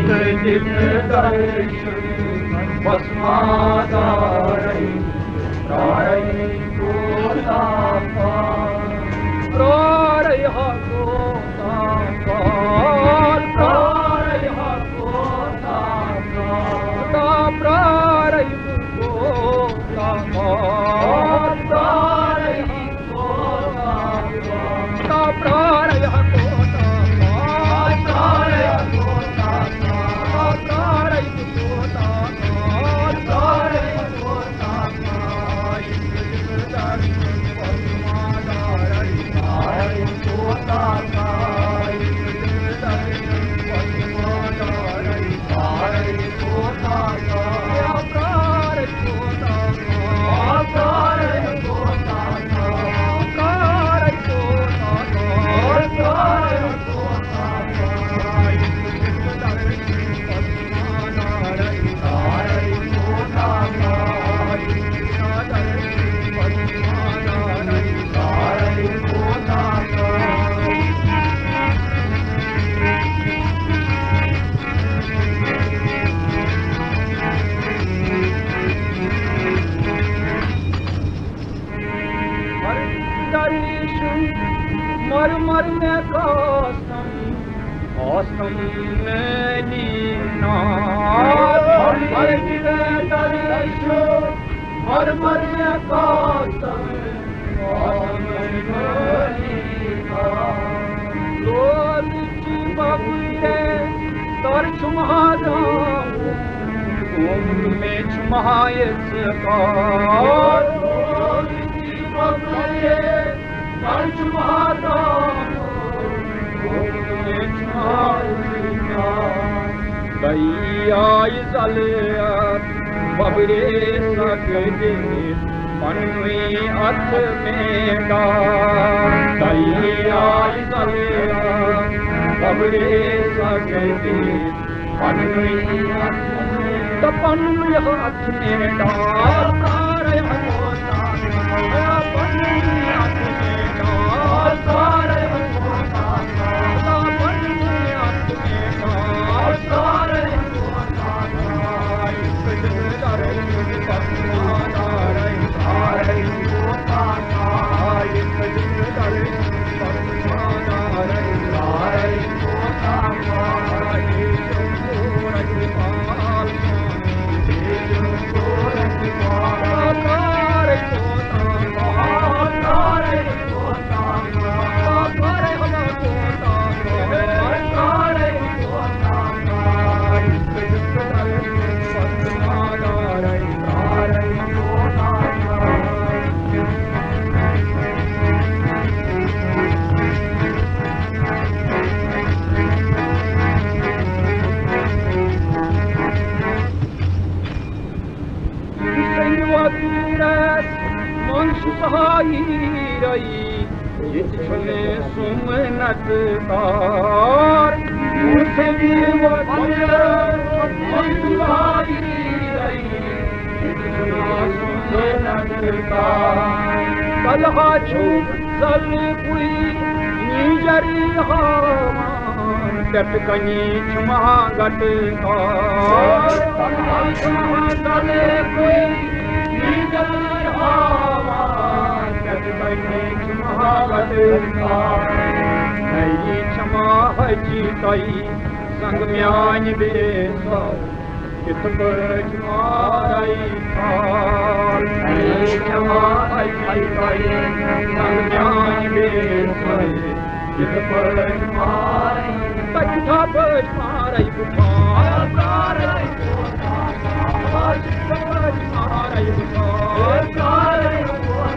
जिन दर्शन भस्मादारै प्रारय गोतापाल प्रारय गोतापाल प्रारय गोतापाल प्रारय गोतापाल प्रारय गोतापाल प्रारय मर मर में कासम में लीना मर मर में कासम बबुए तर छुमादा में छुमाए दैयाई जलिया बबरे सकते पन्नी अर्थ में डाल दैयाई जलिया बबरे सकते पन्नी अर्थ में डाल सुमनत तार कलहा छूट जल कुई नीजरी हामान टट कनी छुमा गट कलहा छूट जल कुई नीजरी हामान टट कनी छुमा गट नहीं क्षमा हजी कई संग म्यान बेसा कित बज माराई थाल नहीं क्षमा हजी कई संग म्यान बेसा कित बज माराई तथा बज माराई बुखार माराई बुखार बज माराई बुखार माराई बुखार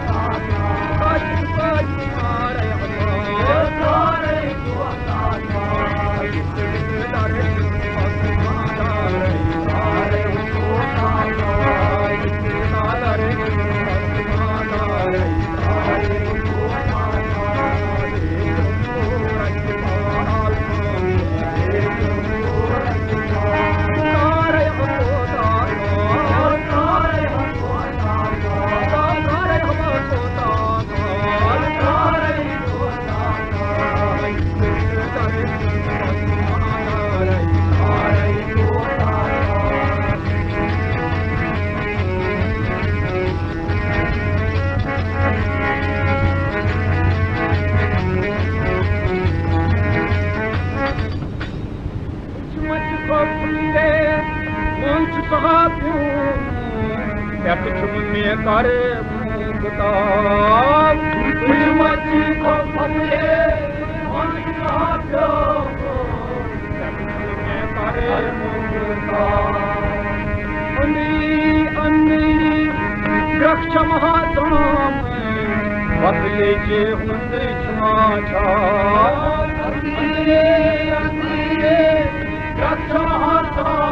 कर मुक्ता कुछ मची को फसे कर मुक्ता वृक्ष महातम बदले जे हुंदे छमाछा वृक्ष महातम